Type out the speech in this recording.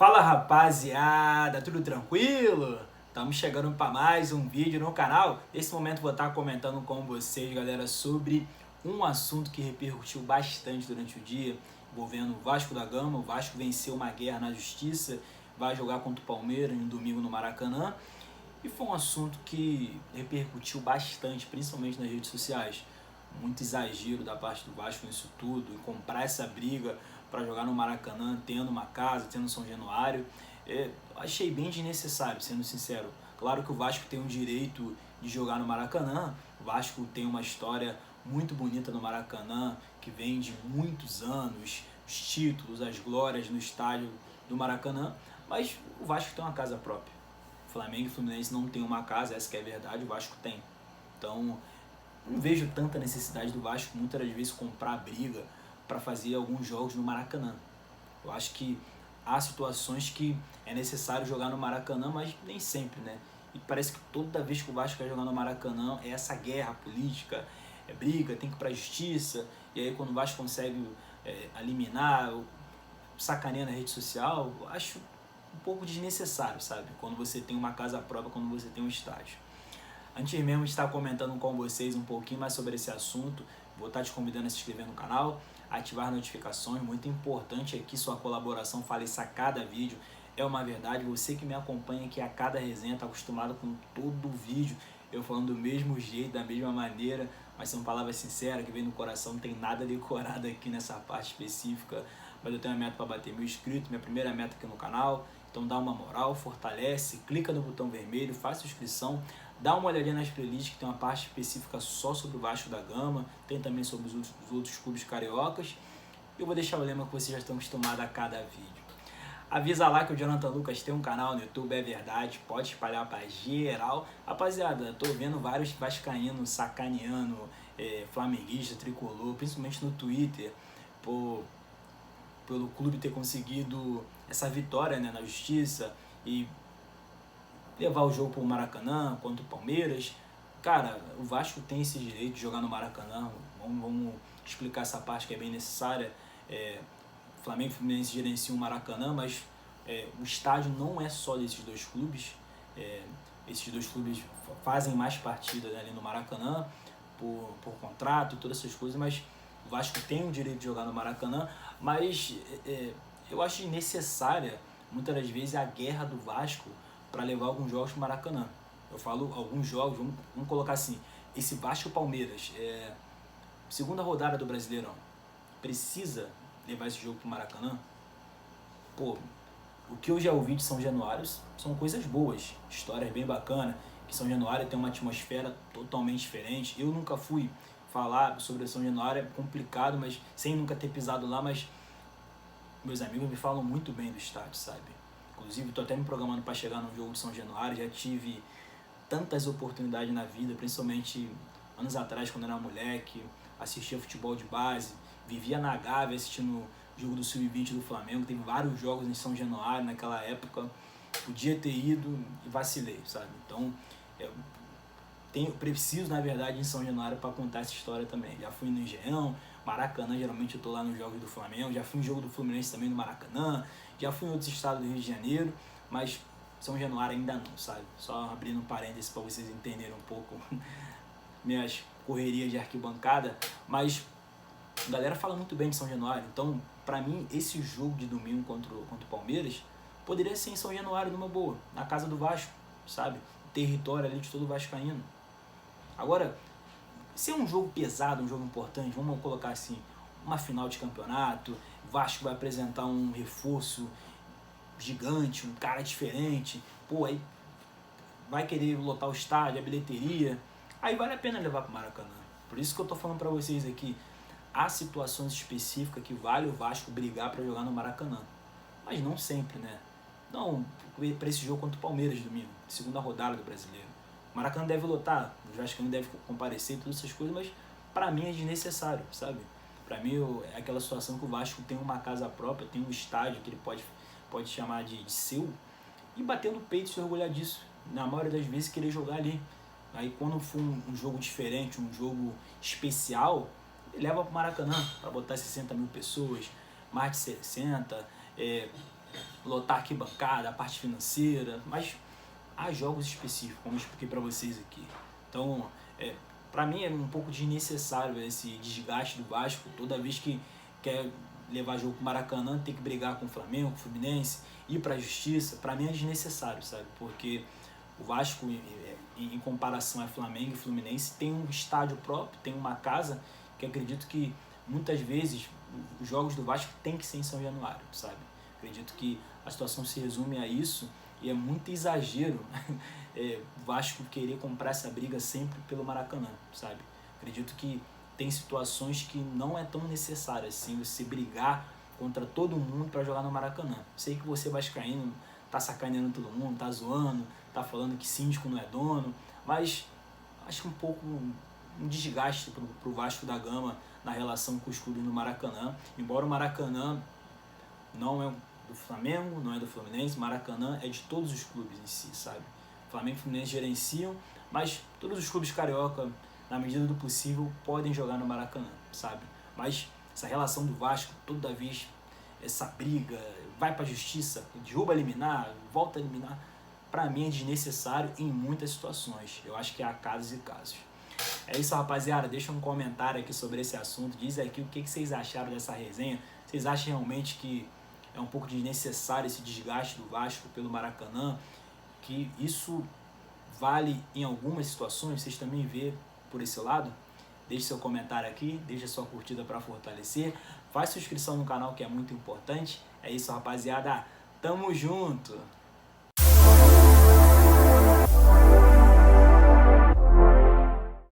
Fala rapaziada, tudo tranquilo? Estamos chegando para mais um vídeo no canal. Nesse momento vou estar comentando com vocês, galera, sobre um assunto que repercutiu bastante durante o dia, envolvendo o Vasco da Gama. O Vasco venceu uma guerra na justiça, vai jogar contra o Palmeiras no domingo no Maracanã. E foi um assunto que repercutiu bastante, principalmente nas redes sociais. Muito exagero da parte do Vasco nisso tudo, em comprar essa briga para jogar no Maracanã, tendo uma casa, tendo São Januário. Achei bem desnecessário, sendo sincero. Claro que o Vasco tem o direito de jogar no Maracanã, o Vasco tem uma história muito bonita no Maracanã, que vem de muitos anos, os títulos, as glórias no estádio do Maracanã, mas o Vasco tem uma casa própria. O Flamengo e o Fluminense não tem uma casa, essa que é a verdade, o Vasco tem. Então, não vejo tanta necessidade do Vasco muitas das vezes comprar briga para fazer alguns jogos no Maracanã. Eu acho que há situações que é necessário jogar no Maracanã, mas nem sempre, né? E parece que toda vez que o Vasco vai jogar no Maracanã é essa guerra política, é briga, tem que ir para a justiça, e aí quando o Vasco consegue eliminar, sacaneia na rede social, eu acho um pouco desnecessário, sabe? Quando você tem uma casa própria, quando você tem um estádio. Antes mesmo de estar comentando com vocês um pouquinho mais sobre esse assunto, vou estar te convidando a se inscrever no canal, ativar notificações, muito importante aqui sua colaboração, fale isso a cada vídeo, é uma verdade, você que me acompanha aqui a cada resenha, está acostumado com todo o vídeo, eu falando do mesmo jeito, da mesma maneira, mas são palavras sinceras que vem no coração, não tem nada decorado aqui nessa parte específica, mas eu tenho uma meta para bater 1000 inscritos, minha primeira meta aqui no canal, então dá uma moral, fortalece, clica no botão vermelho, faça inscrição, dá uma olhadinha nas playlists que tem uma parte específica só sobre o Vasco da Gama, tem também sobre os outros clubes cariocas. Eu vou deixar o lema que vocês já estão acostumados a cada vídeo. Avisa lá que o Jonathan Lucas tem um canal no YouTube, é verdade, pode espalhar pra geral. Rapaziada, tô vendo vários vascaínos sacaneando flamenguista, tricolor, principalmente no Twitter, pelo clube ter conseguido essa vitória, né, na justiça e levar o jogo para o Maracanã contra o Palmeiras. Cara, o Vasco tem esse direito de jogar no Maracanã. Vamos explicar essa parte que é bem necessária. O Flamengo e o Fluminense gerenciam o Maracanã, mas o estádio não é só desses dois clubes. Esses dois clubes fazem mais partidas, né, ali no Maracanã por contrato e todas essas coisas, mas o Vasco tem o direito de jogar no Maracanã, mas eu acho necessária muitas das vezes a guerra do Vasco para levar alguns jogos para o Maracanã. Eu falo alguns jogos, vamos colocar assim, esse Vasco e Palmeiras, segunda rodada do Brasileirão, precisa levar esse jogo para o Maracanã? Pô, o que eu já ouvi de São Januário são coisas boas, histórias bem bacanas, que São Januário tem uma atmosfera totalmente diferente. Eu nunca fui falar sobre São Januário, é complicado, mas sem nunca ter pisado lá, mas meus amigos me falam muito bem do estádio, sabe? Inclusive, estou até me programando para chegar no jogo de São Januário, já tive tantas oportunidades na vida, principalmente anos atrás, quando eu era moleque, assistia futebol de base, vivia na Gávea assistindo o jogo do Sub-20 do Flamengo, teve vários jogos em São Januário naquela época, podia ter ido e vacilei, sabe? Então, eu preciso, na verdade, em São Januário para contar essa história também. Já fui no Engenhão, Maracanã, geralmente eu tô lá nos jogos do Flamengo, já fui em jogo do Fluminense também no Maracanã, já fui em outros estados do Rio de Janeiro, mas São Januário ainda não, sabe? Só abrindo um parênteses para vocês entenderem um pouco minhas correrias de arquibancada, mas a galera fala muito bem de São Januário, então para mim esse jogo de domingo contra o Palmeiras poderia ser em São Januário numa boa, na casa do Vasco, sabe? Território ali de todo vascaíno. Agora, se é um jogo pesado, um jogo importante, vamos colocar assim, uma final de campeonato, o Vasco vai apresentar um reforço gigante, um cara diferente, pô, aí vai querer lotar o estádio, a bilheteria, aí vale a pena levar para o Maracanã. Por isso que eu tô falando para vocês aqui, há situações específicas que vale o Vasco brigar para jogar no Maracanã, mas não sempre, né? Não, para esse jogo contra o Palmeiras domingo, segunda rodada do Brasileiro. O Maracanã deve lotar, o Vascaíno deve comparecer, todas essas coisas, mas para mim é desnecessário, sabe? Para mim é aquela situação que o Vasco tem uma casa própria, tem um estádio que ele pode chamar de seu, e bater no peito e se orgulhar disso. Na maioria das vezes querer jogar ali. Aí quando for um jogo diferente, um jogo especial, leva para o Maracanã para botar 60 mil pessoas, mais de 60, lotar arquibancada, a parte financeira, mas há jogos específicos, como eu expliquei para vocês aqui. Então, para mim é um pouco desnecessário esse desgaste do Vasco, toda vez que quer levar jogo pro Maracanã, ter que brigar com o Flamengo, com o Fluminense, ir para a justiça, para mim é desnecessário, sabe? Porque o Vasco, em comparação a Flamengo e Fluminense, tem um estádio próprio, tem uma casa que acredito que muitas vezes os jogos do Vasco tem que ser em São Januário, sabe? Acredito que a situação se resume a isso e é muito exagero o Vasco querer comprar essa briga sempre pelo Maracanã, sabe? Acredito que tem situações que não é tão necessário assim você brigar contra todo mundo para jogar no Maracanã. Sei que você vascaíno tá sacaneando todo mundo, tá zoando, tá falando que síndico não é dono, mas acho que um pouco um desgaste pro Vasco da Gama na relação com os clubes no Maracanã. Embora o Maracanã não é do Flamengo, não é do Fluminense, Maracanã é de todos os clubes em si, sabe? Flamengo e Fluminense gerenciam, mas todos os clubes carioca, na medida do possível, podem jogar no Maracanã, sabe? Mas essa relação do Vasco, toda vez essa briga, vai pra justiça, derruba a liminar, volta a eliminar, pra mim é desnecessário em muitas situações. Eu acho que há casos e casos. É isso, rapaziada. Deixa um comentário aqui sobre esse assunto. Diz aqui o que vocês acharam dessa resenha. Vocês acham realmente que é um pouco desnecessário esse desgaste do Vasco pelo Maracanã? Que isso vale em algumas situações? Vocês também vê por esse lado? Deixe seu comentário aqui, deixe sua curtida para fortalecer. Faz sua inscrição no canal que é muito importante. É isso, rapaziada. Tamo junto!